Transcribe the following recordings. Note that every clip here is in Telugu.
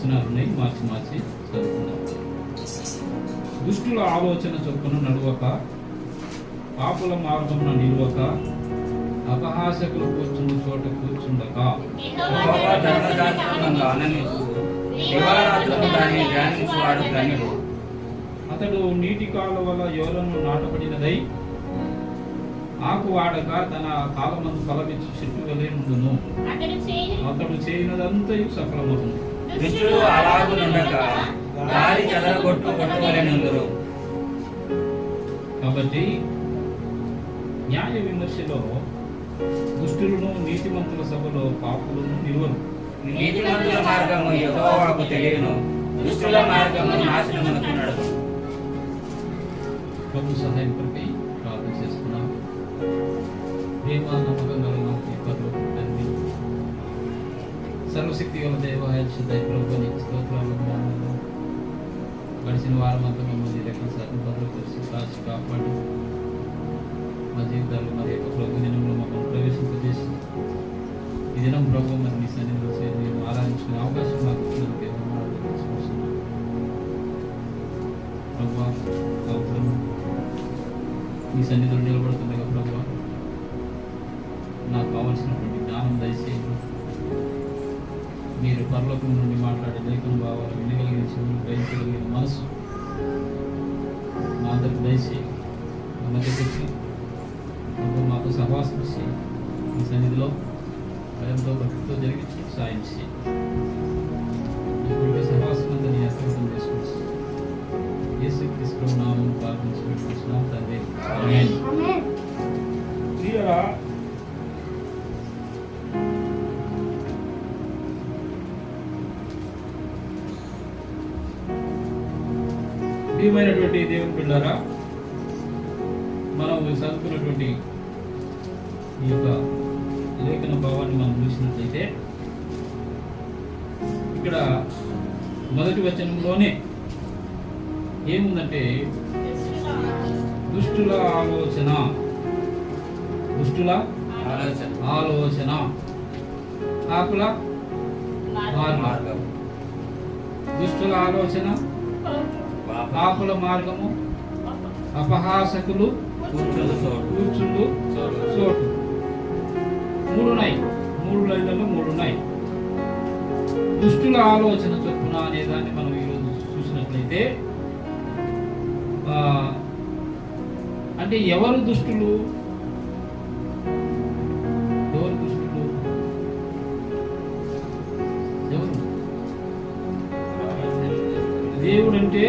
వచనాలు ఉన్నాయి, మార్చి చదువుకున్నాం. దుష్టుల ఆలోచన చొప్పున నడువక, పాపుల మార్గమున నిలువక, అపహాసకులు కూర్చున్న చోట కూర్చుండక, అతడు నీటి కాలువల యోలను నాటబడినదై ఆకు వాడక తన కాలమందు ఫలమిచ్చు చెట్టు వలె ఉండును. అతడు చేయనదంతయు సఫలమగును. దుష్టులు అలాగునుండక గాలి చెదరగొట్టు కొట్టువలెనుందురు. కాబట్టి న్యాయ విమర్శలో దుష్టులను, నీతిమంతుల సభలో పాపులను నిలువరు. నీతిమంతుల మార్గము యెహోవాకు తెలియను, దుష్టుల మార్గము నాశనమునకు నడుము. ప్రభు సహాయం కొరకై ప్రార్థన చేసుకున్నాం. ప్రేమ నమ్మకం కలిగిన పరలోకపు తండ్రి, సర్వశక్తి గల దేవ, ప్రభు నీకు స్తోత్రాలు. గడిచిన వారం అంతా మిమ్మల్ని లెక్కల శాతం భద్రపరిచి కాచి కాపాడి మా జీవితాలు మరి యొక్క ప్రభు దినంలో మమ్మల్ని ప్రవేశింపజేసి ఈ దినం ప్రభు మరి మీ సన్నిధిలో చేరి మేము ఆరాధించుకునే అవకాశం మాకు ఇచ్చినందుకు ప్రభు మీ సన్నిధిలో నిలబడుతుండగా ప్రభు నాకు కావలసినటువంటి జ్ఞానం దయచేయండి. మీరు పరలోకం నుండి మాట్లాడే లేఖన భావాలు వినగలిగిన చెవులు, గ్రహించగలిగిన మనసు మా అందరికి దయచేయండి. మా మధ్య తెచ్చి ప్రభు మాకు సహవాసం చేయండి. మీ సన్నిధిలో భయంతో భక్తితో జరిగించి సాయం చేయండి. ఇప్పుడు సహవాసం అంతా నీ హస్తగతం చేసుకోవచ్చు. యేసుక్రీస్తు నామమున ప్రార్థించి పెట్టుకుంటున్నాం తండ్రి. ఆమేన్. ప్రియరా, ప్రియమైనటువంటి దేవుని బిడ్డలారా, మనం చదువుకున్నటువంటి ఈ యొక్క లేఖన భావాన్ని మనం చూసినట్లయితే ఇక్కడ మొదటి వచనంలోనే ఏముందంటే దుష్టుల ఆలోచన, పాపుల మార్గం. దుష్టుల ఆలోచన, పాపుల మార్గము, అపహాసకులు కూర్చుండు చోటు. మూడు లైన్లలో మూడు ఉన్నాయి. దుష్టుల ఆలోచన చొప్పున అనే దాన్ని మనం ఈరోజు చూసినట్లయితే అంటే ఎవరు దుష్టులు? ఎవరు? దేవుడు అంటే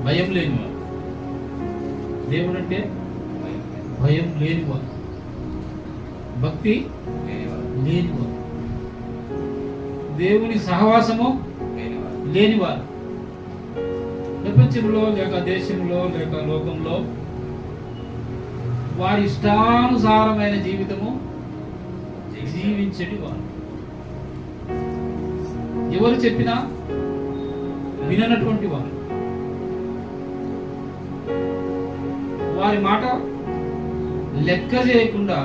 భయం లేనివాడు. దేవుడు అంటే భయం లేనివాడు, భక్తి లేనివాడు, దేవుని సహవాసము లేనివారు. ప్రపంచంలో లేక దేశంలో లేక లోకంలో వారి ఇష్టానుసారమైన జీవితము జీవించటి వారు. ఎవరు చెప్పినా విననటువంటి వారు, వారి మాట లెక్క చేయకుండా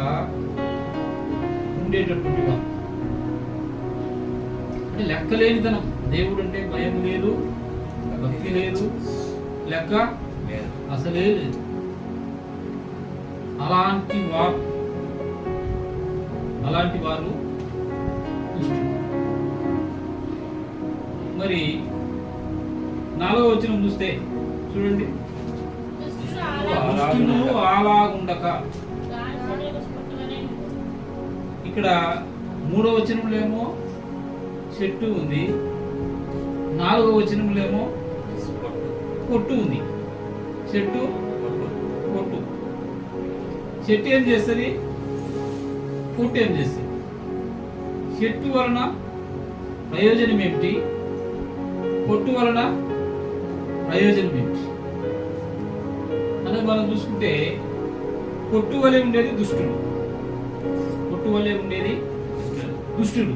ఉండేటటువంటి వారు. అంటే లెక్కలేనితనం. దేవుడు అంటే భయం లేదు, భక్తి లేదు, లెక్క అసలే లేదు. అలాంటి వారు మరి 4వ వచనం చూస్తే చూడండి, దుష్టులు అలాగుండక. ఇక్కడ 3వ వచనంలో ఏమో చెట్టు ఉంది, 4వ వచనంలో ఏమో పొట్టు ఉంది. చెట్టు పొట్టు. చెట్టు ఏం చేస్తుంది? పొట్టు ఏం చేస్తుంది? చెట్టు వలన ప్రయోజనం ఏమిటి? పొట్టు వలన ప్రయోజనం ఏమిటి అనేది మనం చూసుకుంటే, పొట్టు వలె ఉండేది దుష్టుడు. పొట్టు వలె ఉండేది దుష్టుడు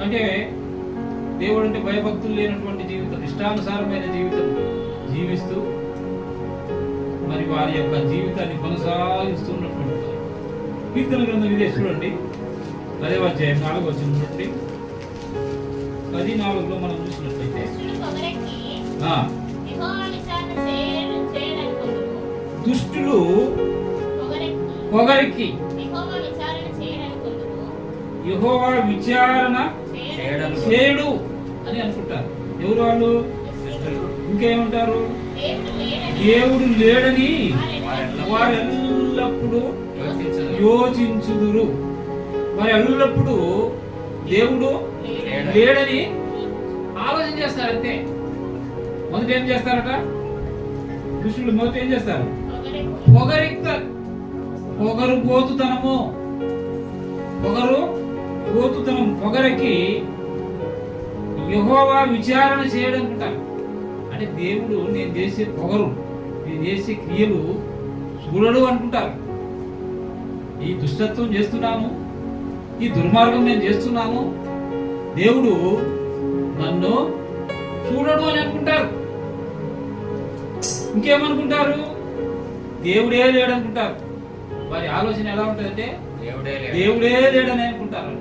అంటే దేవుడు అంటే భయభక్తులు లేనటువంటి జీవితం, ఇష్టానుసారమైన జీవితం జీవిస్తూ మరి వారి యొక్క జీవితాన్ని కొనసాగిస్తున్నటువంటి కీర్తన గ్రంథం ఇదే చూడండి, 10వ అధ్యాయం 4వ వచనం చూడండి. 14:10 మనం చూసినట్లయితే ఆ, దుష్టులు పొగరికి యెహోవా విచారణ చేయడు అని అనుకుంటారు. ఎవరు వాళ్ళు? ఇంకేమంటారు? దేవుడు లేడని వారు ఎల్లప్పుడూ యోచించుదురు. వారు ఎల్లప్పుడూ దేవుడు లేడని ఆలోచన చేస్తారు. అంతే. మొదట ఏం చేస్తారట? దుష్టులు మొదట ఏం చేస్తారు? పొగరెక్తారు. పొగరు గోతుతనము, పొగరెక్కి యెహోవా విచారణ చేయడం అంటారు. అంటే దేవుడు నేను చేసే పొగరు, నేను చేసే క్రియలు చూడడు అనుకుంటారు. ఈ దుష్టత్వం చేస్తున్నాను, ఈ దుర్మార్గం నేను చేస్తున్నాను, దేవుడు నన్ను చూడడు అని అనుకుంటారు. ఇంకేమనుకుంటారు? దేవుడే లేడనుకుంటారు. వారి ఆలోచన ఎలా ఉంటుందంటే దేవుడే లేడని అనుకుంటారు.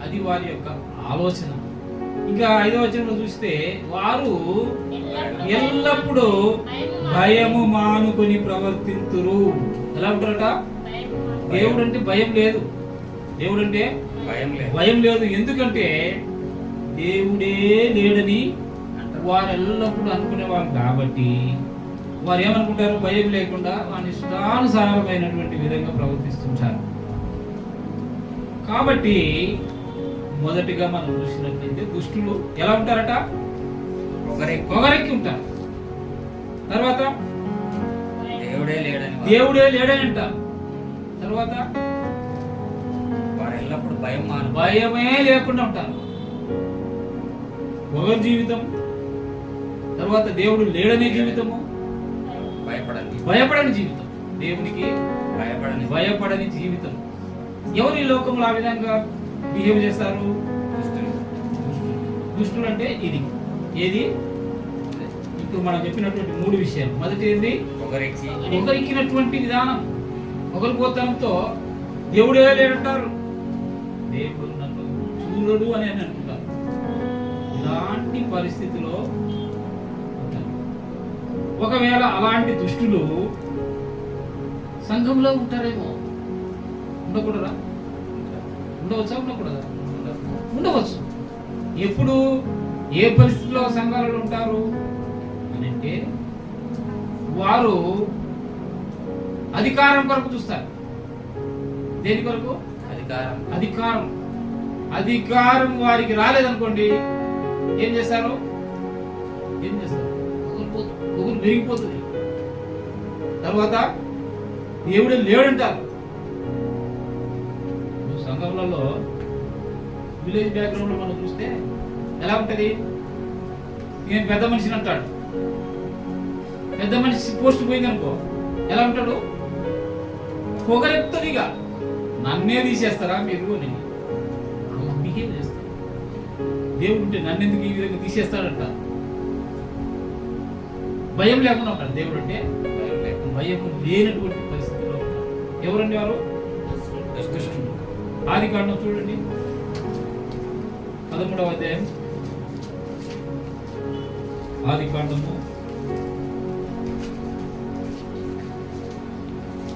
అది వారి యొక్క ఆలోచన. ఇంకా 5వ వచనంలో చూస్తే వారు ఎల్లప్పుడూ భయము మానుకొని ప్రవర్తింతురు. ఎలా ఉంటారట? దేవుడు అంటే భయం లేదు. దేవుడు అంటే భయం లేదు. ఎందుకంటే దేవుడే లేడని వారు ఎల్లప్పుడూ అనుకునేవాళ్ళు కాబట్టి వారు ఏమనుకుంటారు? భయం లేకుండా వారి ఇష్టానుసారమైనటువంటి విధంగా ప్రవర్తిస్తుంటారు. కాబట్టి మొదటిగా మనం చూసినట్లయితే దుష్టులు ఎలా ఉంటారట? పొగరెక్కి ఉంటారు. తర్వాత దేవుడే లేడని అంటారు. తర్వాత భయమే లేకుండా ఉంటారు. పొగరు జీవితం, తర్వాత దేవుడు లేడనే జీవితము, భయపడని జీవితం, దేవునికి భయపడని జీవితం. ఎవరు ఈ లోకంలో ఆ విధంగా బిహేవ్ చేస్తారు? దుష్టులు అంటే ఇది ఏది? ఇప్పుడు మనం చెప్పినటువంటి 3 విషయాలు. మొదటి ఏంది? పొగరెక్కినటువంటి విధానం, పొగరుపోతనంతో దేవుడే లేడంటారు. దేవుడు నన్ను చూడడు అని అనుకుంటారు. ఇలాంటి పరిస్థితిలో ఒకవేళ అలాంటి దుష్టులు సంఘంలో ఉంటారేమో. ఉండకూడదా? ఉండవచ్చా? ఉండకూడదా? ఉండవచ్చు. ఎప్పుడు ఏ పరిస్థితిలో సంఘాలలో ఉంటారు అని అంటే వారు అధికారం కొరకు చూస్తారు. దేని కొరకు? అధికారం వారికి రాలేదనుకోండి, ఏం చేస్తారు? పొగురు పెరిగిపోతుంది. తర్వాత దేవుడే లేడంటారు. సంఘంలో విలేజ్ బ్యాక్గ్రౌండ్ లో మనం చూస్తే ఎలా ఉంటది? నేను పెద్ద మనిషిని అంటాడు. పెద్ద మనిషి పోస్ట్ పోయింది అనుకో, ఎలా ఉంటాడు? పొగరెత్తదిగా నన్నే తీసేస్తారా మీరు అని బిహేవ్ చేస్తారు. దేవుడు ఉంటే నన్నెందుకు ఈ విధంగా తీసేస్తాడంట. భయం లేకుండా ఉంటాడు. దేవుడు అంటే భయం లేనటువంటి పరిస్థితిలో ఉంటాడు. ఎవరండి వారు? దుష్టుడు. ఆదికాండం చూడండి, 13వ అధ్యాయం. ఆదికాండము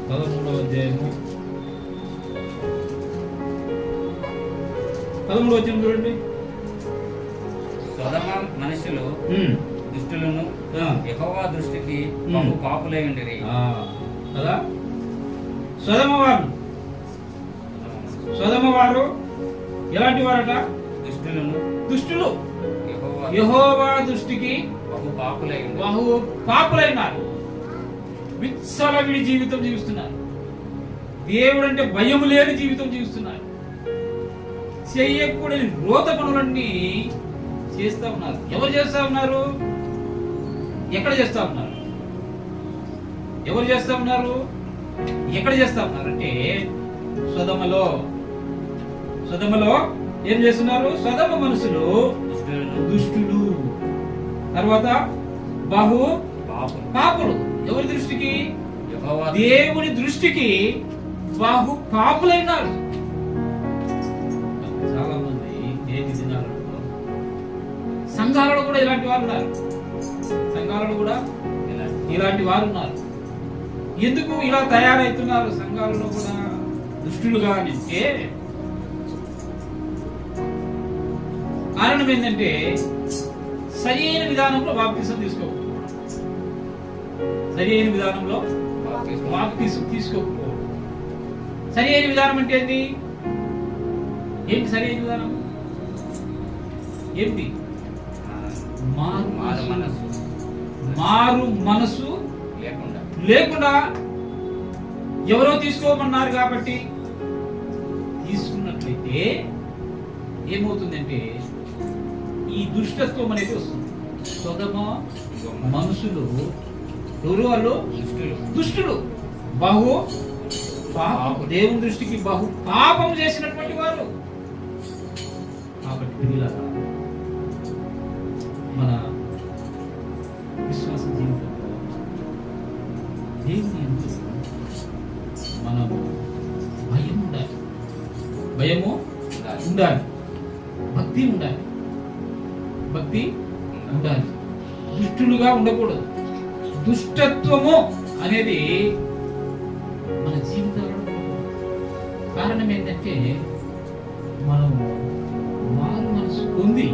13వ అధ్యాయము 13వ వచనం చూడండి. సొదొమ మనుషులు దుష్టులను యెహోవా దృష్టికి బహు పాపులై ఉండిరి. కదా? సొదొమ వారు ఎలాంటి వారట? దుష్టులు యెహోవా దృష్టికి బహు పాపులైనారు. విచ్చలవిడి జీవితం జీవిస్తున్నారు. దేవుడు అంటే భయం లేని జీవితం జీవిస్తున్నారు. చెయ్యకూడని రోత పనులన్నీ చేస్తా ఉన్నారు. ఎవరు చేస్తా ఉన్నారు? ఎక్కడ చేస్తా ఉన్నారు? ఎవరు చేస్తా ఉన్నారు? ఎక్కడ చేస్తా ఉన్నారు అంటే సొదొమలో ఏం చేస్తున్నారు? సొదొమ మనుషులు దుష్టులు. తర్వాత బహు పాపులు. ఎవరి దృష్టికి? దేవుని దృష్టికి బహు పాపులైనారు. చాలా మంది నేటి దినాలలో సంఘాలలో కూడా ఇలాంటి వారు ఉన్నారు. సంఘాలలో కూడా ఇలాంటి వారు ఉన్నారు. ఎందుకు ఇలా తయారవుతున్నారు సంఘాలలో కూడా దుష్టులుగా అంటే కారణం ఏంటంటే సరైన విధానంలో బాప్తిసం తీసుకోకపోవడం. సరైన విధానంలో బాప్తిసం తీసుకోకపోవడం. సరైన విధానం అంటే ఏంటి? ఏంటి సరైన విధానం? ఏంటి? మారు మనసు లేకుండా ఎవరో తీసుకోమన్నారు కాబట్టి తీసుకున్నట్లయితే ఏమవుతుందంటే ఈ దుష్టత్వం అనేది వస్తుంది. సొదమ మనుషులు ఎవరు? వాళ్ళు దుష్టులు, బహు దేవుని దృష్టికి బహు పాపం చేసినటువంటి వారు. కాబట్టి పిల్లలారా, మన విశ్వాస జీవితంలో దేవుని యందు మనము భయం ఉండాలి. భయము ఉండాలి. భక్తి ఉండాలి. భక్తి ఉండాలి. దుష్టులుగా ఉండకూడదు. దుష్టత్వము అనేది మన జీవితాలలో కారణం ఏంటంటే మనము మారు మనసు పొంది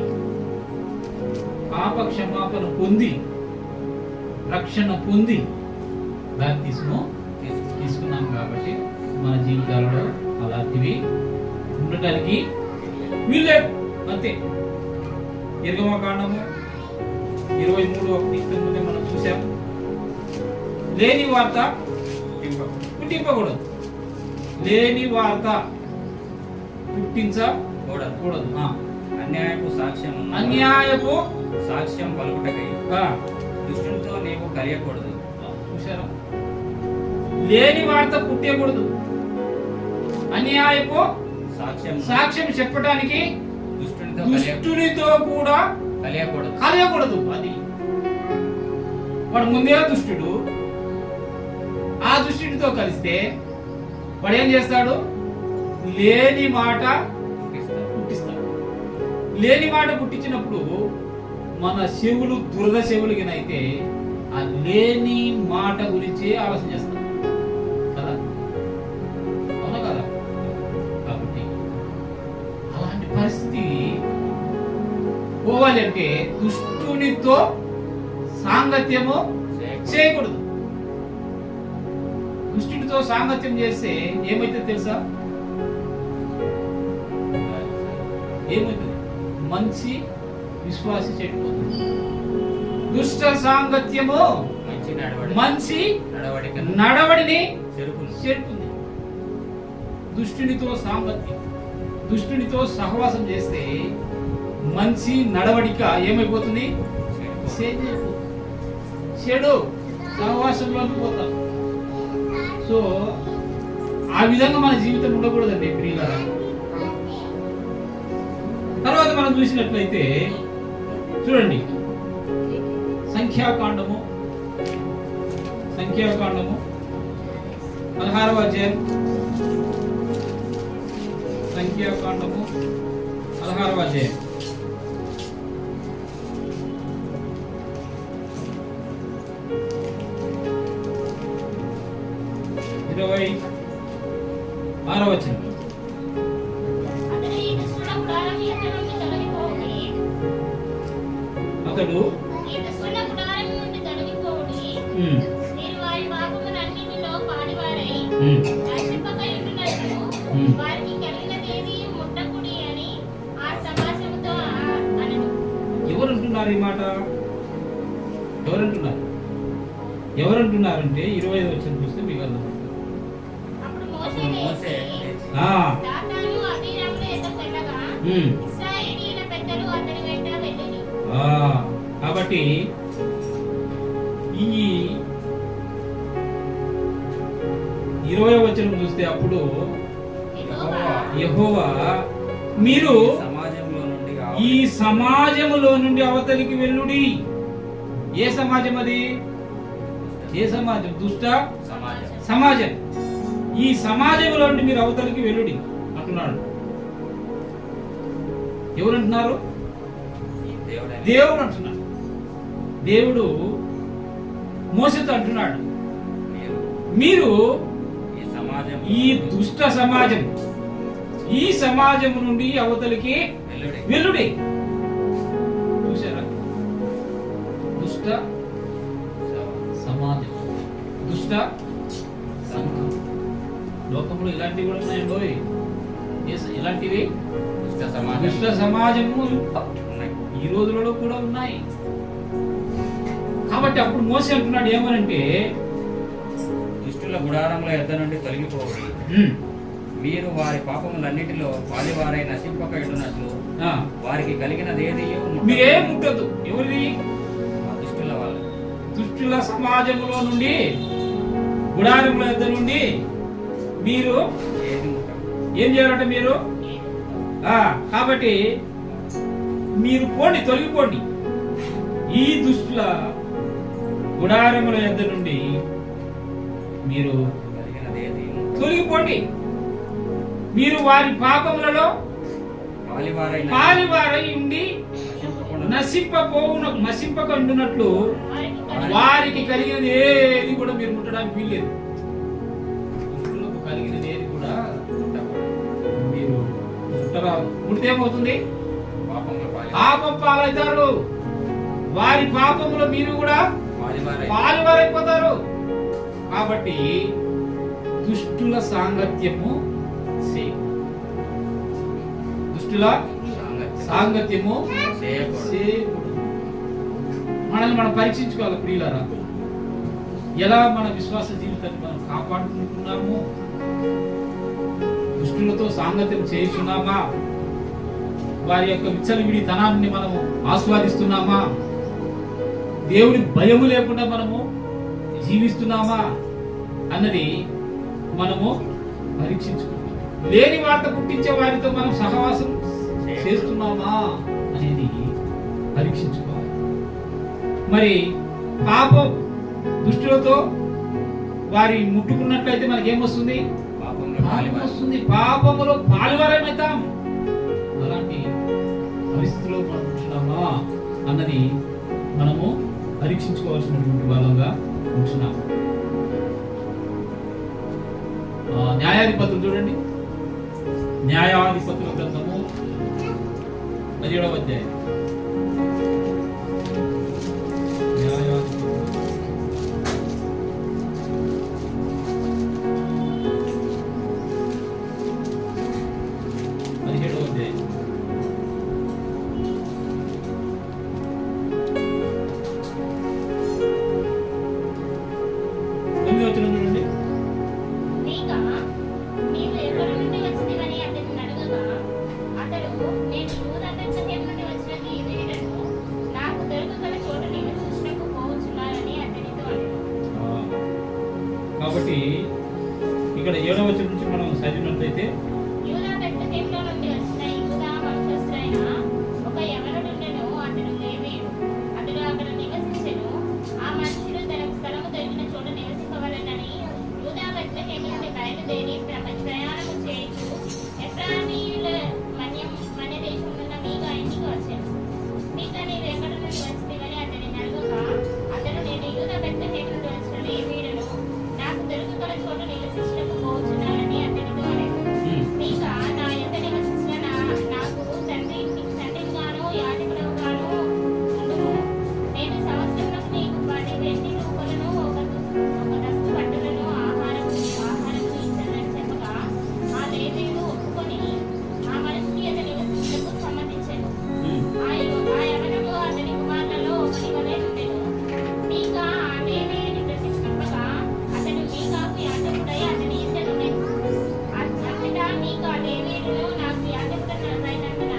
పాప క్షమాపణ పొంది రక్షణ పొంది బాప్తిస్మం తీసుకున్నాం కాబట్టి మన జీవితాలలో అలాంటివి ఉండటానికి వీల్లేదు. అంతే. నిర్గమకాండము 23:1 మనం చూసాం. లేని వార్త పుట్టింపకూడదు. లేని వార్త పుట్టించకూడదు. అన్యాయపు సాక్ష్యం పలుకుటకై దుష్టునితో నీవు కలియకూడదు. చూసారా? లేని వార్త పుట్టకూడదు. అన్యాయపు సాక్ష్యం చెప్పడానికి దుష్టునితో కూడా కలియకూడదు. అది వాడు ముందే దుష్టుడు. ఆ దుష్టునితో కలిస్తే వాడు ఏం చేస్తాడు? లేని మాట పుట్టిస్తాడు. లేని మాట పుట్టించినప్పుడు మన చెవులు దురద చెవులుగినైతే ఆ లేని మాట గురించి ఆలోచన చేస్తాం కదా, అవునా కదా? కాబట్టి అలాంటి పరిస్థితి పోవాలి అంటే దుష్టునితో సాంగత్యము చేయకూడదు. దుష్టునితో సాంగత్యం చేస్తే ఏమైతే తెలుసా? ఏమైతుంది? మంచి విశ్వాసి చెడిపోతుంది. దుష్ట సాంగత్యము మంచి నడవడిని చెరుపుతుంది. దుష్టునితో సాంగత్యం, దుష్టునితో సహవాసం చేస్తే మంచి నడవడిక ఏమైపోతుంది? చెడు సహవాసంలోకి పోతాం. సో ఆ విధంగా మన జీవితం ఉండకూడదండి ప్రియులారా. తర్వాత మనం చూసినట్లయితే చూడండి, సంఖ్యాకాండము 16వ అధ్యాయం. సంఖ్యాకాండము 16వ అధ్యాయం. ఇరవై 6వ వచనం. అతడు ఎవరంటున్నారు ఈ మాట? ఎవరంటున్నారంటే 25వ వచనం చూస్తే మీకు అర్థమవుతుంది. కాబట్టి ఈ 20వ వచనం చూస్తే అప్పుడు యెహోవా మీరు ఈ సమాజములో నుండి అవతలికి వెళ్ళుడి. ఏ సమాజం అది? ఏ సమాజం? దుష్ట సమాజం. ఈ సమాజంలో నుండి మీరు అవతలికి వెళ్ళుడి అంటున్నాడు. ఎవరంటున్నారు? దేవుడు అంటున్నాడు. దేవుడు మోసతో అంటున్నాడు, మీరు ఈ దుష్ట సమాజం, ఈ సమాజం నుండి అవతలికి వెల్లుడి. చూసారా, దుష్ట సమాజం, దుష్ట సంఘం. లోకంలో ఇలాంటివి కూడా ఉన్నాయండి. ఇలాంటివి దుష్ట సమాజము ఈ రోజులలో కూడా ఉన్నాయి. కాబట్టి అప్పుడు మోసే అంటున్నాడు ఏమనంటే, దుష్టుల గుడారంలో యొద్ద నుండి తొలగిపోవాలి, మీరు వారి పాపములన్నిటిలో వారివారై నశింపక ఉండునట్లు వారికి కలిగినదేది మీరేం ముట్టదు. ఎవరిది? దుష్టుల వాళ్ళు. దుష్టుల సమాజంలో నుండి, గుడారముల యొద్ద నుండి మీరు ఏం చేయాలంటే మీరు కాబట్టి మీరు పోండి, తొలగిపోండి. ఈ దుష్టుల గుడారముల యొద్ద నుండి మీరు తొలగిపోండి. మీరు వారి పాపములలో పాలివారై ఉండి నశింపకుండునట్లు వారికి కలిగినది ఏది కూడా మీరు ముట్టడానికి వీల్లేదు. దుష్టులకు కలిగినది ఏది కూడా మీరు ముట్టరాదు. ముడితే ఏమవుతుంది? పాపం పాలవుతారు. వారి పాపములో మీరు కూడా పాలువారైపోతారు. కాబట్టి దుష్టుల సాంగత్యము చేయకూడదు. మనల్ని మనం పరీక్షించుకోవాలి ప్రియులారా. ఎలా మన విశ్వాస జీవితాన్ని మనం కాపాడుకుంటున్నాము? దుష్టులతో సాంగత్యం చేస్తున్నామా? వారి యొక్క విచ్చలవిడి తనాన్ని మనము ఆస్వాదిస్తున్నామా? దేవుని భయము లేకుండా మనము జీవిస్తున్నామా అన్నది మనము పరీక్షించుకుంటాం. లేని వార్త పుట్టించే వారితో మనం సహవాసం చేస్తున్నామా అనేది పరీక్షించుకోవాలి. మరి పాపం దుష్టులతో వారి ముట్టుకున్నట్లయితే మనకేమొస్తుంది? వస్తుంది. పాపములో పాలువారమవుతాం. అలాంటి పరిస్థితిలో మనం ఉంటున్నామా అన్నది మనము పరీక్షించుకోవాల్సినటువంటి వాళ్ళంగా ఉంటున్నాము. న్యాయాధిపతులు చూడండి, న్యాయాధిపతుల గ్రంథము 17వ అధ్యాయం. కాబట్టి ఇక్కడ 7వ వచనం నుంచి మనం చదివినట్లయితే, యూదా బెత్లెహేములో నుండి వచ్చిన యూదా వంశస్థుడైన ఒక యవనుడుండెను. అతడు లేవీయుడు. అతడు అక్కడ నివసించెను. ఆ మనుషుడు తనకు స్థలము దొరికిన చోట నివసింపవలెనని యూదా బెత్లెహేము నుండి బయలుదేరి ప్రయాణము చేయుచు ఎఫ్రాయిమీయుల మన్య దేశమున్న మీకా ఇంటికి వచ్చెను. మీకా నీవు ఎక్కడ నుండి వచ్చితివని అతనిని అడుగగా, అతడు నేను యూదా బెత్లెహేము నుండి వచ్చిన లేవీయుడను, నాకు దొరుకుగల చోట నివసించటకు పోవచ్చున్నానని అతనితో అనెను. మీకా నా యొద్ద నివసించిన నాకు తండ్రిగాను యాజకుడుగాను ఉండుము. నేను సంవత్సరమునకు నీకు 10 వెండి రూపాయలను ఒక దస్తు బట్టలను ఆహారము ఇచ్చానని చెప్పగా, ఆ లేవీయుడు ఒప్పుకొని ఆ మనిషికి అతని నివసించటకు సమ్మతించెను. ఆ యవనుడు అతని కుమారులలో ఒకని వలె ఉండెను. మీకా ఆ లేవీయుని ప్రతిష్ఠింపగా అతడు మీకాకు యాజకుడై అతని ఇంట నుండెను. అంతటా మీకా లేవీయుడును నాకు యాజకుడైనందున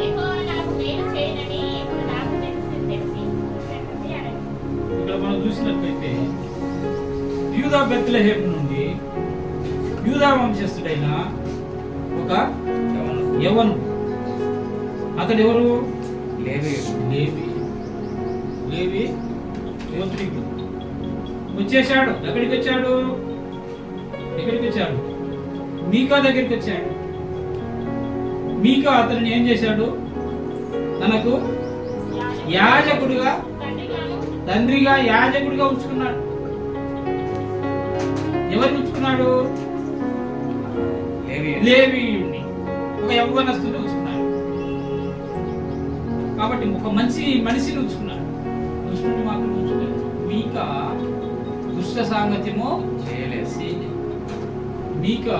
యెహోవా నాకు మేలు చేయనని ఇప్పుడు నాకు తెలిసి అనెను. ఇక్కడ మనం చూసినట్లయితే యూదా బెత్లెహేము నుండి యూదా వంశస్థుడైన ఒక యవనుడు, అతడు ఎవరు? లేవి గోత్రీకుడు వచ్చేసాడు. ఎక్కడికి వచ్చాడు? మీకా దగ్గరికి వచ్చాడు. మీకా అతన్ని ఏం చేశాడు? తనకు యాజకుడిగా తండ్రిగాను తండ్రిగా యాజకుడిగా ఉంచుకున్నాడు. ఎవరిని ఉంచుకున్నాడు? లేవీయుణ్ణి, ఒక యవ్వనస్తుని ఉంచుకున్నాడు. కాబట్టి ఒక మంచి మనిషిని ఉంచుకున్నాడు, దుష్టుని మాత్రం ఉంచుకున్నాడు. మీకా దుష్ట సాంగత్యము చేయలేదు. మీకా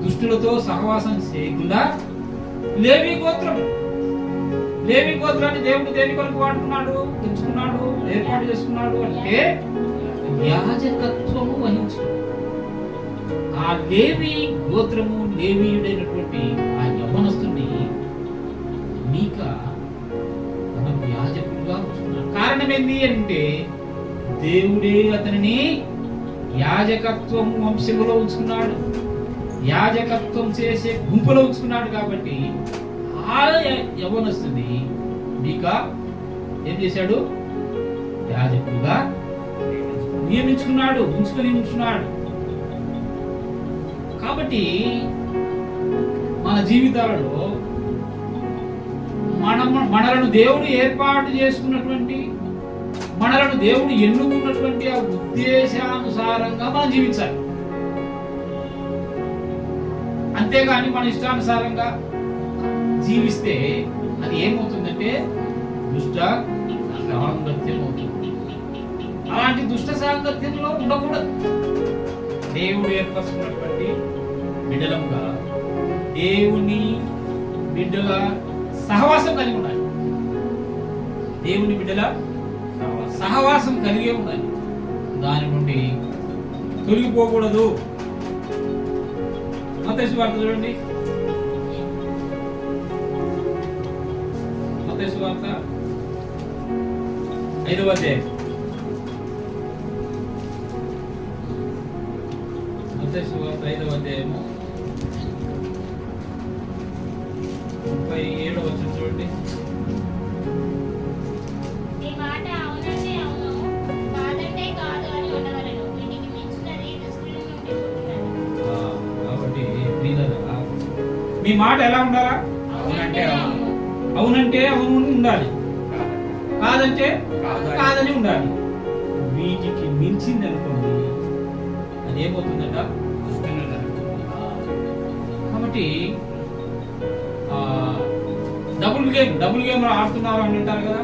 దుష్టులతో సహవాసం చేయకుండా లేవీ గోత్రాన్ని దేవుడు దేని కొరకు వాడుకున్నాడు, ఉంచుకున్నాడు, ఏర్పాటు చేసుకున్నాడు అంటే యాజకత్వము వహించుకున్నాడు. ఆ లేవీ గోత్రము, లేవీయుడైనటువంటి ఆ యవ్వనస్తుని మీకా తనకు యాజకుడుగా ఉంచుకున్నాడు. కారణం ఏంటి అంటే దేవుడే అతనిని యాజకత్వం వంశములో ఉంచుకున్నాడు, యాజకత్వం చేసే గుంపులో ఉంచుకున్నాడు. కాబట్టి ఆ యవ్వనస్తుని మీకా ఏం చేశాడు? యాజకుడుగా నియమించుకున్నాడు, ఉంచుకున్నాడు. కాబట్టి మన జీవితాలలో మనలను దేవుడు ఏర్పాటు చేసుకున్నటువంటి, మనలను దేవుడు ఎన్నుకున్నటువంటి ఆ ఉద్దేశానుసారంగా మనం జీవించాలి. అంతేగాని మన ఇష్టానుసారంగా జీవిస్తే అది ఏమవుతుందంటే దుష్ట సాంగత్యం అవుతుంది. అలాంటి దుష్ట సాంగత్యంలో ఉండకూడదు. దేవుడు ఏర్పరుచుకున్నటువంటి బిడ్డలంగా దేవుని బిడ్డల సహవాసం కలిగి ఉండాలి. దేవుని బిడ్డల సహవాసం కలిగే ఉండాలి. దాని నుండి తొలగిపోకూడదు. మత్తయి సువార్త చూడండి, మత్తయి సువార్త 5వ అధ్యాయం. మత్తయి సువార్త 5వ అధ్యాయము 37వ వచనం చూడండి. ఈ మాట అవునంటే అవును, కాదంటే కాదు అని ఉండవలెను. వీటికి మించినది దుష్టుల నుండి పుట్టినది. కాబట్టి ప్రియులారా, మీ మాట ఎలా ఉండాలా? అవునంటే అవును, అవునంటే అవును ఉండాలి, కాదంటే కాదని ఉండాలి. వీటికి మించింది అనుకోండి, అదేమవుతుందట? కాబట్టి డబుల్ గేమ్ ఆడుతున్నారు అని అంటారు కదా,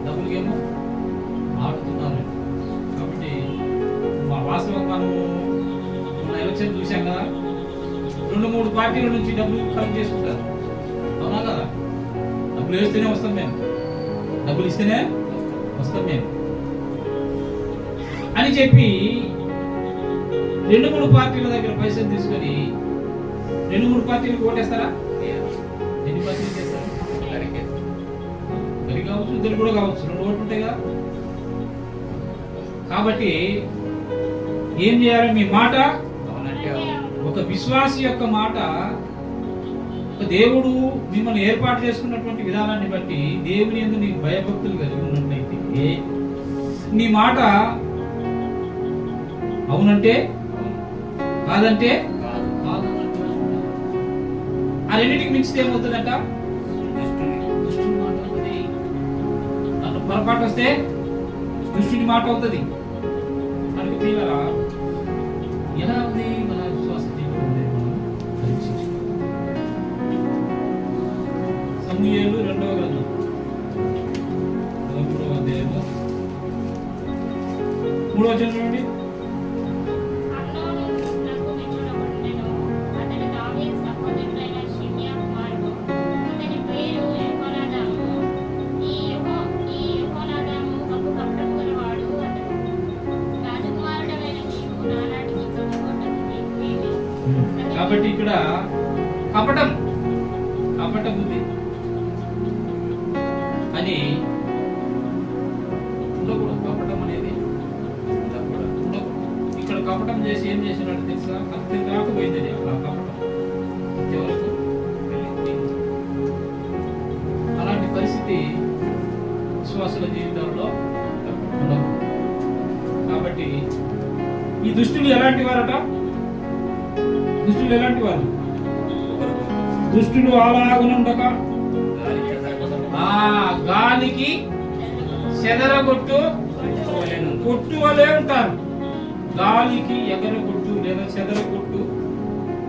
డబుల్ గేమ్ ఆడుతున్నారు. కాబట్టి మా వాస్తవం మన ఎలక్షన్ చూసాం కదా, 2-3 పార్టీల నుంచి డబ్బులు కలెక్ట్ చేసుకుంటారు. అవునా కదా? డబ్బులు వేస్తేనే వస్తాం మేము, డబ్బులు ఇస్తేనే వస్తాం మేము అని చెప్పి 2-3 పార్టీల దగ్గర పైసలు తీసుకొని 2-3 పార్టీలకు ఓటేస్తారా? ఎన్ని పార్టీలు చేస్తారు? మరి కావచ్చు, ఇద్దరు కూడా కావచ్చు, 2 ఓట్లు ఉంటాయి కదా. కాబట్టి ఏం చేయాలి? మీ మాట ఒక విశ్వాసి యొక్క మాట, ఒక దేవుడు మిమ్మల్ని ఏర్పాటు చేసుకున్నటువంటి విధానాన్ని బట్టి దేవుని యందు నీ భయభక్తులు కలిగి ఉన్నట్లయితే నీ మాట అవునంటే కాదంటే కాదు. ఆ రెండింటికి మించితే ఏమవుతుందంట? దుష్టుని మాట అవుతుంది. దాంట్లో పొరపాటు వస్తే దుష్టుని మాట అవుతుంది. మనకి తీవ్రా ఎలా ఉంది మన విశ్వాస జీవితం? సమూయేలు 2వ గ్రంథం 13వ అధ్యాయము 3వ వచనం చూడండి. అమ్నోను దుష్టులకు మించినవాడునెను. అతడు దావీదు సహోదరుడైన షిమ్యా కుమారుడు. అతని పేరు యెహోనాదాము. ఈ యెహోనాదాము బహు కపటము గలవాడు. అతడు రాజకుమారుడైన నీవు నానాటికి చదువుకోవటం నీకేమి? కాబట్టి ఇక్కడ కపట బుద్ధి అని ఉండకూడదు. కపటం అనేది ఉండకూడదు. ఇక్కడ కపటం చేసి ఏం చేసినట్టు తెలుసా? కత్తి రాకపోయింది అది. ఆ కపటం ఎవరికి? అలాంటి పరిస్థితి విశ్వాసుల జీవితంలో ఉండకూడదు. కాబట్టి ఈ దుష్టులు ఎలాంటి వారట? దుష్టులు ఎలాంటి వారు? దుష్టులు అలాగునుండక గాలికి చెదరగొట్టు కొట్టు వలె ఉంటారు. గాలికి ఎగరగొట్టు లేదా చెదరగొట్టు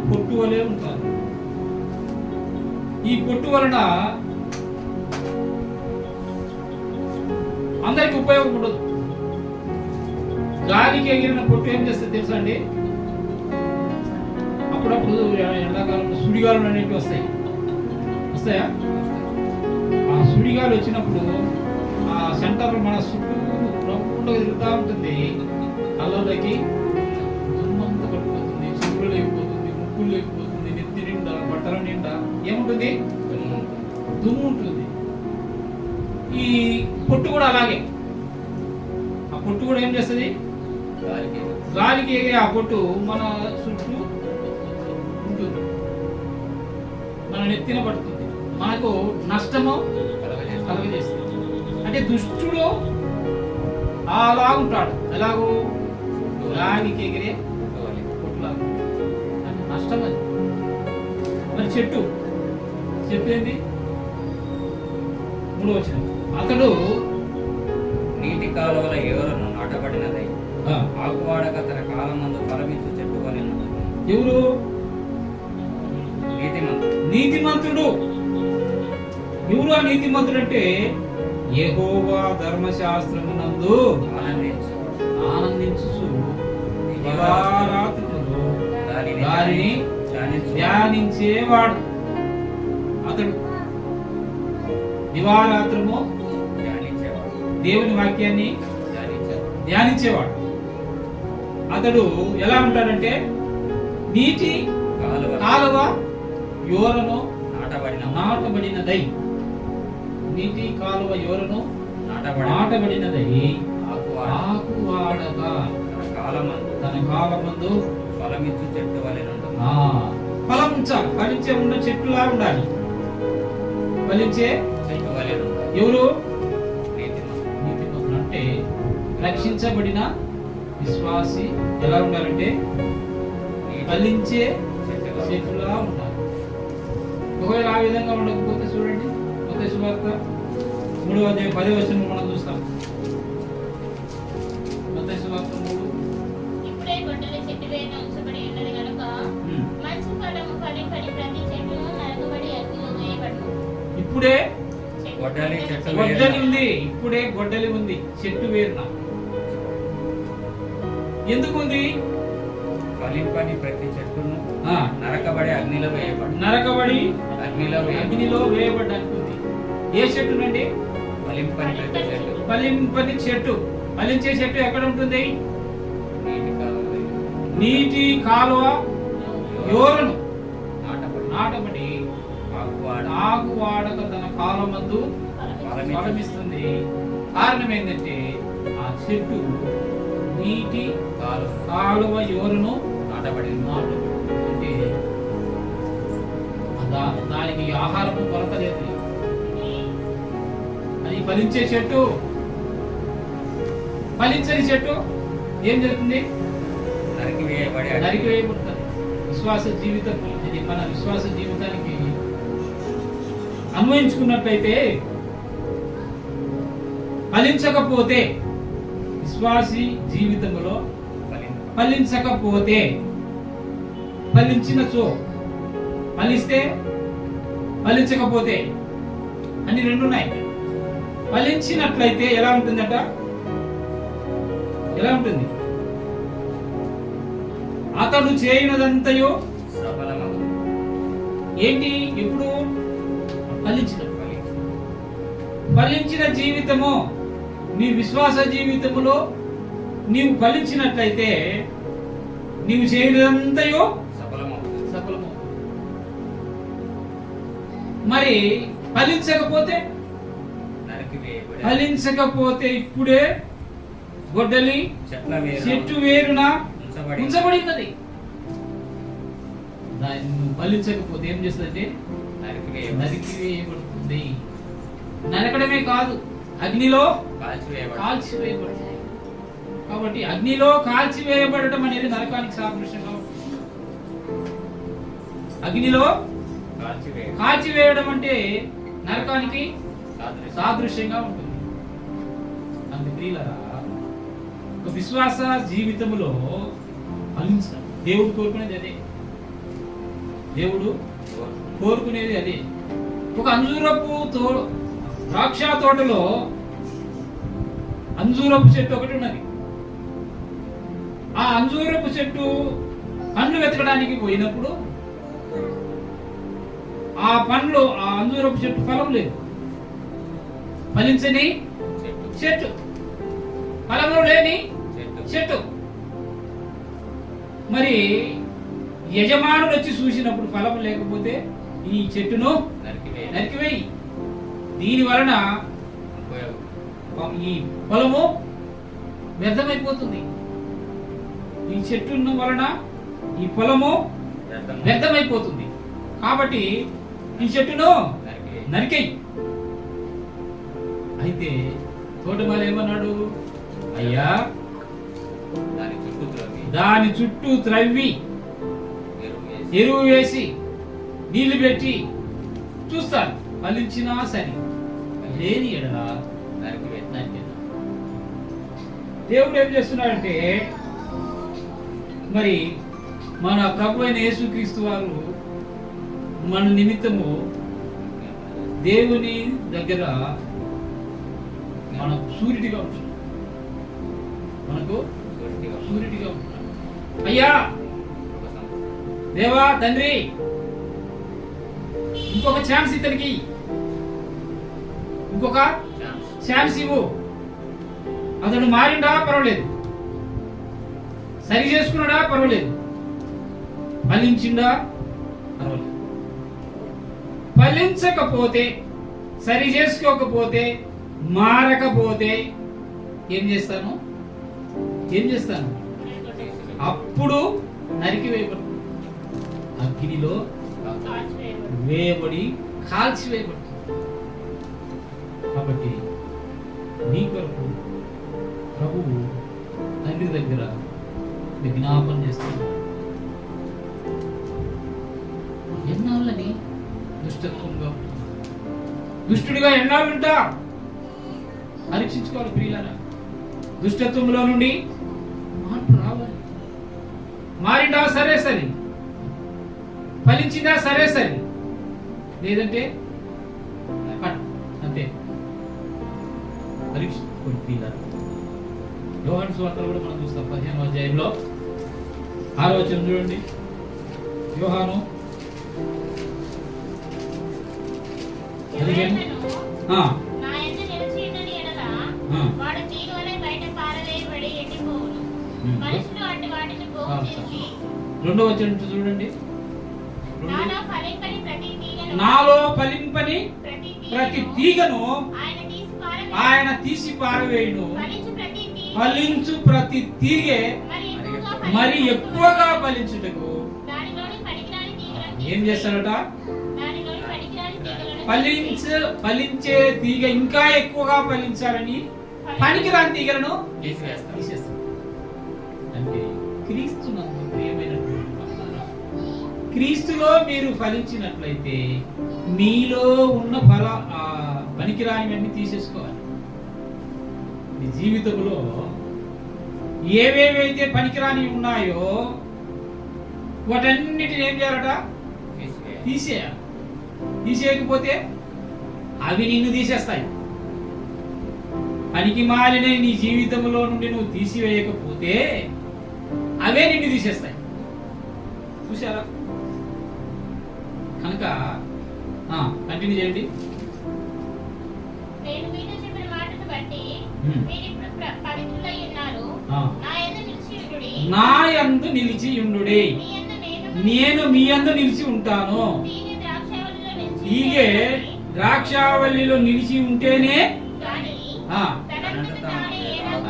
కొట్టు వలె ఉంటారు. ఈ కొట్టు వలన అందరికి ఉపయోగపడదు. గాలికి ఎగిరిన కొట్టు ఏం చేస్తే తెలుసా అండి, అప్పుడప్పుడు ఎండాకాలంలో సుడిగాలు అనేవి వస్తాయా? ఆ సుడిగాలు వచ్చినప్పుడు ఆ సెంటర్ మన చుట్టూ రౌండ్గా తిరుగుతూ ఉంటుంది. అల్లలోకి దుమ్మంతా పట్టుకుపోతుంది, చెవులు లేకపోతుంది, ముక్కులు లేకపోతుంది, నెత్తి నిండా బట్టల నిండా ఏముంటుంది? దుమ్ము ఉంటుంది. ఈ పొట్టు కూడా అలాగే. ఆ పొట్టు కూడా ఏం చేస్తుంది? గాలికి ఎగిరే ఆ పొట్టు మన చుట్టూ ఉంటుంది, మన నెత్తిన పడుతుంది, మనకు నష్టము కలగజేస్తుంది. అంటే దుష్టుడు అలా ఉంటాడు. ఎలాగో గాలికి ఎగిరే పొట్టులాగా అంటే నష్టం అది. మరి చెట్టు ఏంది? 3వ వచనం, అతడు నీటి కాలువల ఎవరును నాటబడినదై ఆకువాడక తన కాలమందు ఫలమిచ్చు చెట్టు వలె ఉన్నది. ఎవరు? నీతిమంతుడు. ఎవరు ఆ నీతిమంతుడు అంటే యెహోవా ధర్మశాస్త్రమునందు ఆనందించు దివారాత్రులు దానిని ధ్యానించేవాడు. అతడు దివారాత్రము దేవుని వాక్యాన్ని ధ్యానించేవాడు. అతడు ఎలా ఉంటాడంటే నీటి కాలువ యోరను నాటబడినదై, నీటి కాలువ యోరను నాటబడినదై ఆకువాడగా తన కాలమందు ఫలమిచ్చు చెట్టు వలె ఉంటుంది. ఫలించే ఉన్న చెట్టులా ఉండాలి. ఫలించే చెట్టు వలె ఎవరు? నీతిమంతుడు. అంటే రక్షించబడిన విశ్వాసి ఎలా ఉండాలంటే ఫలించే చెట్టులా ఉండాలి. ఒకవేళ ఆ విధంగా ఉండకపోతే చూడండి, మత్తయి సువార్త 3వ అధ్యాయం 10వ వచనం మనం చూస్తాం. మత్తయి సువార్త 3. ఇప్పుడే గొడ్డలి చెట్టు వేరున ఉంచబడి ఉన్నది కనుక మంచి ఫలము ఫలింపని ప్రతి చెట్టును నరకబడి అగ్నిలో వేయబడును. ఇప్పుడే గొడ్డలి ఉంది. ఇప్పుడే గొడ్డలి ఉంది చెట్టు వేరున. ఎందుకు ఉంది? ఫలింపని ప్రతి చెట్టును నరకబడి అగ్నిలో వేయబడ్డానికి ఉంది. ఏ చెట్టునండి? ఫలింపని చెట్టు. ఫలించే చెట్టు ఎక్కడ ఉంటుంది? నీటి కాలువ యోరను నాటబడి ఆకువాడక తన కాలమందు ఫలమిస్తుంది. కారణం ఏంటంటే ఆ చెట్టు నీటి కాలువ యోరను నాటబడి అంటే దానికి ఆహారము కొరత లేదు. అది ఫలించే చెట్టు. ఫలించని చెట్టు ఏం జరుగుతుంది? నరికివేయబడుతుంది. విశ్వాస జీవితం ఇది మన విశ్వాస జీవితానికి అన్వయించుకున్నట్లయితే ఫలించకపోతే, విశ్వాసి జీవితంలో ఫలించకపోతే, ఫలించినచో, ఫలిస్తే ఫలించకపోతే అని 2 ఉన్నాయి. ఫలించినట్లయితే ఎలా ఉంటుందట? ఎలా ఉంటుంది? అతడు చేయనదంతయో ఏంటి? ఎప్పుడు? ఫలించిన జీవితము. నీ విశ్వాస జీవితములో నీవు ఫలించినట్లయితే నీవు చేయనదంతయో సఫలమవుతుంది. మరి ఫలించకపోతే ఇప్పుడే గొడ్డలి చెట్టు వేరున ఉంచబడినది. దాన్ని ఫలించకపోతే ఏం చేస్తుందంటే నరికివేయబడుతుంది. నరకడమే కాదు, అగ్నిలో కాల్చివేయబడుతుంది. కాబట్టి అగ్నిలో కాల్చివేయబడటం అనేది నరకానికి సాదృశ్యంగా ఉంటుంది. అగ్నిలో కాల్చివేయడం అంటే నరకానికి సాదృశ్యంగా ఉంటుంది. అందు ప్రియులారా, ఒక విశ్వాస జీవితంలో ఫలించాలి. దేవుడు కోరుకునేది అదే. దేవుడు కోరుకునేది అదే. ఒక ద్రాక్ష తోటలో అంజూరపు చెట్టు ఒకటి ఉన్నది. ఆ అంజూరపు చెట్టు పండ్లు వెతకడానికి పోయినప్పుడు ఆ అంజూరపు చెట్టు ఫలం లేదు. ఫలించని చెట్టు, ఫలములు లేని చెట్టు. మరి యజమానుడు వచ్చి చూసినప్పుడు ఫలం లేకపోతే ఈ చెట్టును నరికివేయి, దీని వలన ఈ పొలము వ్యర్థమైపోతుంది. ఈ చెట్టు వలన ఈ పొలము వ్యర్థమైపోతుంది. కాబట్టి ఈ చెట్టును నరికేయి. అయితే తోటమాలి ఏమన్నాడు? అయ్యా, దాని చుట్టూ త్రవ్వి ఎరువు వేసి నీళ్లు పెట్టి చూస్తాను, ఫలించినా సరే, లేని ఎడల నరికేద్దాం. దేవుడు ఏం చేస్తున్నాడంటే, మరి మన ప్రభు అయిన యేసుక్రీస్తు వారు మన నిమిత్తము దేవుని దగ్గర మనకు సూరిటిగా ఉంటున్నాడు. మనకు సూరిటిగా ఉంటున్నాడు. అయ్యా దేవా తండ్రి, ఇంకొక ఛాన్స్ ఇతనికి, ఇంకొక ఛాన్స్ ఇవ్వు. అతడు మారిండా పర్వాలేదు, సరి చేసుకున్నాడా పర్వాలేదు, ఫలించిండా పర్వాలేదు. ఫలించకపోతే, సరి చేసుకోకపోతే, మారకపోతే ఏం చేస్తాను? అప్పుడు నరికి వేయబడు, అగ్నిలో వేయబడి కాల్చి వేయబడు. కాబట్టి నీ కొరకు ప్రభువు తండ్రి దగ్గర విజ్ఞాపన చేస్తున్నాడు. ఎన్నాళ్ళని దుష్టత్వంగా, దుష్టుడిగా ఎన్నాళ్ళుంటా పరీక్షించుకోవాలి ప్రియులారా. దుష్టత్వంలో నుండి మార్పు రావాలి. మారిందా సరే సరే, ఫలించిందా సరే సరే, లేదంటే అంతే. పరీక్షించుకోండి ప్రియులారా. యోహాను సువార్తలో కూడా మనం చూస్తాం 15వ అధ్యాయంలో 6వ వచనం చూడండి. యోహాను 15. రెండవ వచనం చూడండి. నాలో ఫలింపని ప్రతి తీగను ఆయన తీసి పారవేయును. ఫలించు ప్రతి తీగే మరి ఎక్కువగా ఫలించుటకు ఏం చేస్తాడట? ఫలించే తీగ ఇంకా ఎక్కువగా ఫలించాలని పనికిరాని తీగలను తీసేస్తాడు. అంటే క్రీస్తునందు ప్రియమైనటువంటి క్రీస్తులో మీరు ఫలించినట్లయితే మీలో ఉన్న పనికిరానివన్నీ తీసేసుకోవాలి. మీ జీవితంలో ఏవేవైతే పనికిరాని ఉన్నాయో వాటన్నిటిని ఏం చేయాలట? తీసేయాలి. తీసేయకపోతే అవి నిన్ను తీసేస్తాయి. పనికి మాలిన నీ జీవితంలో నుండి నువ్వు తీసివేయకపోతే అవే నిన్ను తీసేస్తాయి. చూసారా? కనుక కంటిన్యూ చేయండి. నా యందు నిలిచి ఉండుడి, నేను మీ యందు నిలిచి ఉంటాను. తీగే ద్రాక్షావల్లిలో నిలిచి ఉంటేనే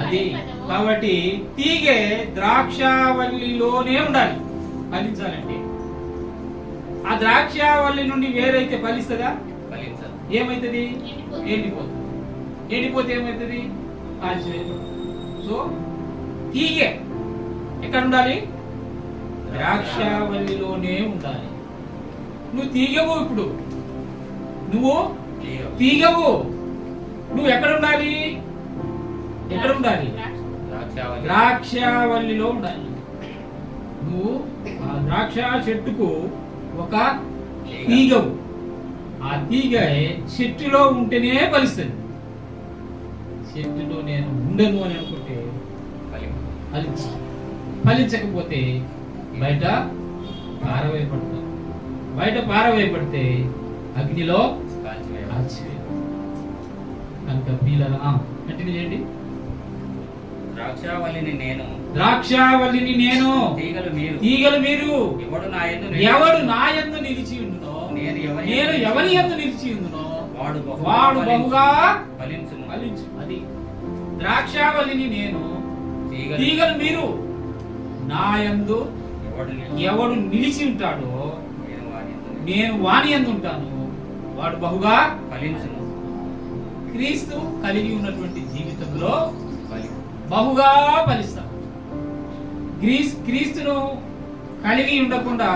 అది. కాబట్టి తీగే ద్రాక్షావల్లిలోనే ఉండాలి ఫలించాలంటే. ఆ ద్రాక్షావల్లి నుండి వేరైతే ఫలిస్తుందా? ఏమైతుంది? ఎండిపోతుంది. ఎండిపోతే ఏమైతుంది? సో తీగే ఎక్కడ ఉండాలి? ద్రాక్షావల్లిలోనే ఉండాలి. నువ్వు తీగవు, ఇప్పుడు నువ్వు తీగవు, నువ్వు ఎక్కడ ఉండాలి? ఎక్కడ ఉండాలి? ద్రాక్షావల్లిలో ఉండాలి. నువ్వు ఆ ద్రాక్ష చెట్టుకు ఒక తీగవు. ఆ తీగ చెట్టులో ఉంటేనే ఫలిస్తుంది. చెట్టులో నేను ఉండను అని అనుకుంటే ఫలించకపోతే బయట పారవేయబడతావు. బయట పారవేయబడితే అగ్నిలో కాల్చివేయబడతావు. కనుక ప్రియులారా, కంటిన్యూ చేయండి. ద్రాక్షావల్లిని నేను, తీగలు మీరు. ఎవడు నా యందు నిలిచి ఉండునో, నేను ఎవని యందు నిలిచి ఉండునో వాడు బహుగా ఫలించును. అది ద్రాక్షావల్లిని నేను, తీగలు మీరు. నా యందు ఎవడు నిలిచి ఉంటాడో నేను వాని యందు ఉంటాను, వాడు బహుగా ఫలించును. క్రీస్తు కలిగి ఉన్నటువంటి జీవితంలో బహుగా ఫలిస్తాం. క్రీస్తును కలిగి ఉండకుండా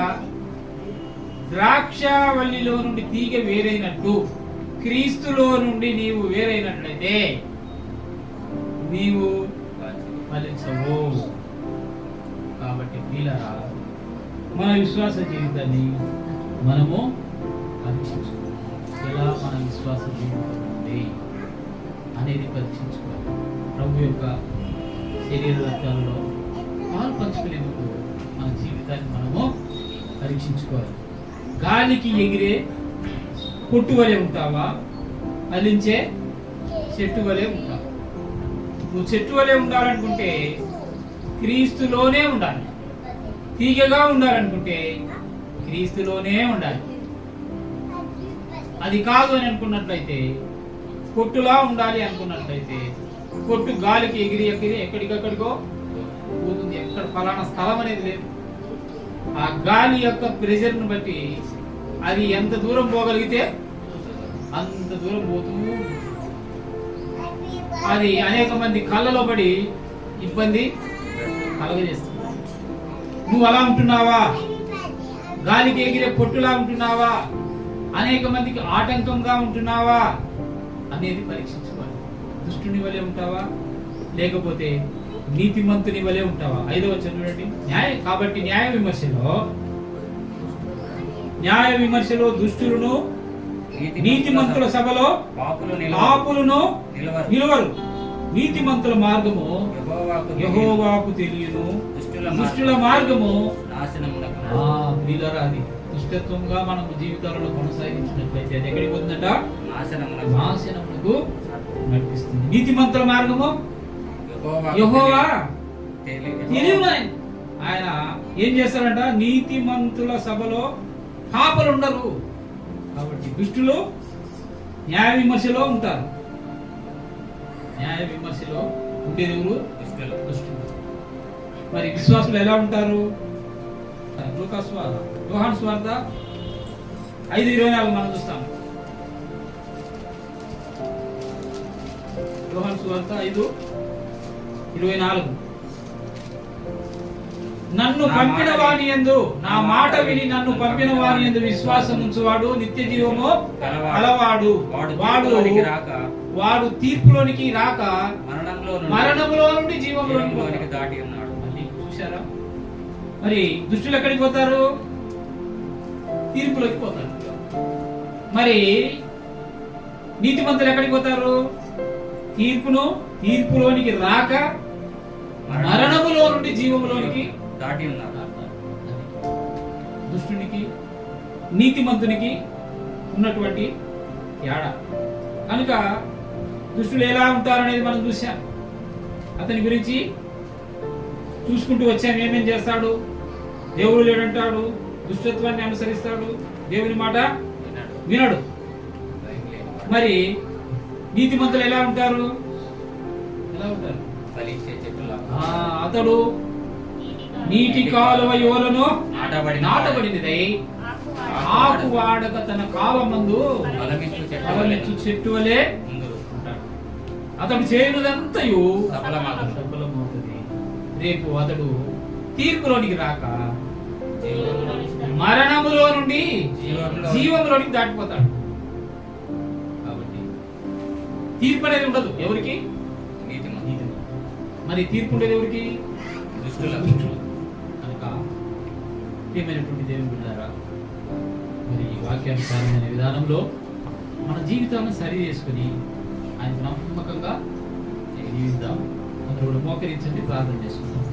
ద్రాక్షావల్లిలో నుండి తీగ వేరైనట్టు క్రీస్తులో నుండి నీవు వేరైనట్లయితే నీవు ఫలించవు. కాబట్టి ప్రియులారా, మన విశ్వాస జీవితాన్ని మనము పరీక్షించుకోవాలి. ఎలా మన విశ్వాస జీవితం ఉంది అనేది పరీక్షించుకోవాలి. ప్రభు యొక్క శరీర రక్తాలలో పాలు పంచుకునేందుకు మన జీవితాన్ని మనము పరీక్షించుకోవాలి. గాలికి ఎగిరే పొట్టు వలె ఉంటావా, ఫలించే చెట్టు వలె ఉంటావా? నువ్వు చెట్టు వలె ఉండాలనుకుంటే క్రీస్తులోనే ఉండాలి. తీగగా ఉండాలనుకుంటే క్రీస్తులోనే ఉండాలి. అది కాదు అని అనుకున్నట్లయితే, పొట్టులా ఉండాలి అనుకున్నట్లయితే, పొట్టు గాలికి ఎగిరి ఎక్కడికక్కడికో పోతుంది. ఎక్కడ ఫలానా స్థలం అనేది లేదు. ఆ గాలి యొక్క ప్రెషర్ను బట్టి అది ఎంత దూరం పోగలిగితే అంత దూరం పోతూ అది అనేక మంది కళ్ళలో పడి ఇబ్బంది కలగజేస్తుంది. నువ్వు అలా ఉంటున్నావా? గాలికి ఎగిరే పొట్టులా ఉంటున్నావా? అనేక మందికి ఆటంకంగా ఉంటున్నావా అనేది పరీక్షించుకోవాలి. దుష్టుని వలె ఉంటావా, లేకపోతే నీతిమంతుని వలె ఉంటావా? 5వ వచనం చూడండి. కాబట్టి న్యాయ విమర్శలో దుష్టులను నీతిమంతుల సభలో పాపులను నిలవరు. నీతిమంతుల మార్గము యెహోవాకు తెలియను, దుష్టుల మార్గము అది దుష్టత్వంగా మనము జీవితాలలో కొనసాగించినట్లయితే అది ఎక్కడికి పోతుందట? నాశనమునకు నడిపిస్తుంది. నీతిమంతుల మార్గము యెహోవా తెలియను. ఆయన ఏం చేస్తారంట? నీతిమంతుల సభలో పాపలు ఉండరు. కాబట్టి దుష్టులు న్యాయ విమర్శలో ఉంటారు. న్యాయ విమర్శలో ఉండేది ఎవరు? దుష్టులు. మరి విశ్వాసులు ఎలా ఉంటారు? యోహాను సువార్త 5:24 మనం చూస్తాం. యోహాను సువార్త 5:24 నన్ను పంపిన వాని యందు, నా మాట విని నన్ను పంపిన వాని యందు విశ్వాసం ఉంచువాడు నిత్య జీవము కలవాడు. వాడు తీర్పులోనికి రాక మరణంలో నుండి జీవంలోనికి దాటి ఉన్నాడు. చూశారా? మరి దుష్టులు ఎక్కడికి పోతారు? తీర్పులోకి పోతారు. మరి నీతిమంతులు ఎక్కడికి పోతారు? తీర్పులోనికి రాక మరణములో నుండి జీవములోనికి దాటి ఉన్నారు. దుష్టునికి నీతిమంతునికి ఉన్నటువంటి తేడా. కనుక దుష్టులు ఎలా ఉంటారనేది మనం చూసాం. అతని గురించి చూసుకుంటూ వచ్చాం. ఏమేం చేస్తాడు? దేవుడు లేడంటాడు, దుష్టత్వాన్ని అనుసరిస్తాడు, దేవుని మాట వినడు. మరి నీతిమంతులు ఎలా ఉంటారు? అతడు నీటి కాలువ యోలను నాటబడినదై ఆకు వాడక తన కాలమందు ఫలమిచ్చు చెట్టు వలె ఉంటాడు. అతడు చేయనిదంతయు సఫలమవుతుంది. రేపు అతడు తీర్పులోనికి రాక మరణములో నుండి జీవంలోనికి దాటిపోతాడు. కాబట్టి తీర్పు అనేది ఉండదు ఎవరికి? నీతిమంతుడు. నీతిమంతుడు. మరి తీర్పు ఉండేది ఎవరికి? దుష్టులకు. కనుక ప్రియమైనటువంటి దేవుని బిడ్డారా, మరి ఈ వాక్యానుసారమైన విధానంలో మన జీవితాలను సరి చేసుకుని ఆయన నమ్మకంగా జీవిద్దాం. అందరూ కూడా మోకరించండి, ప్రార్థన చేసుకుంటాం.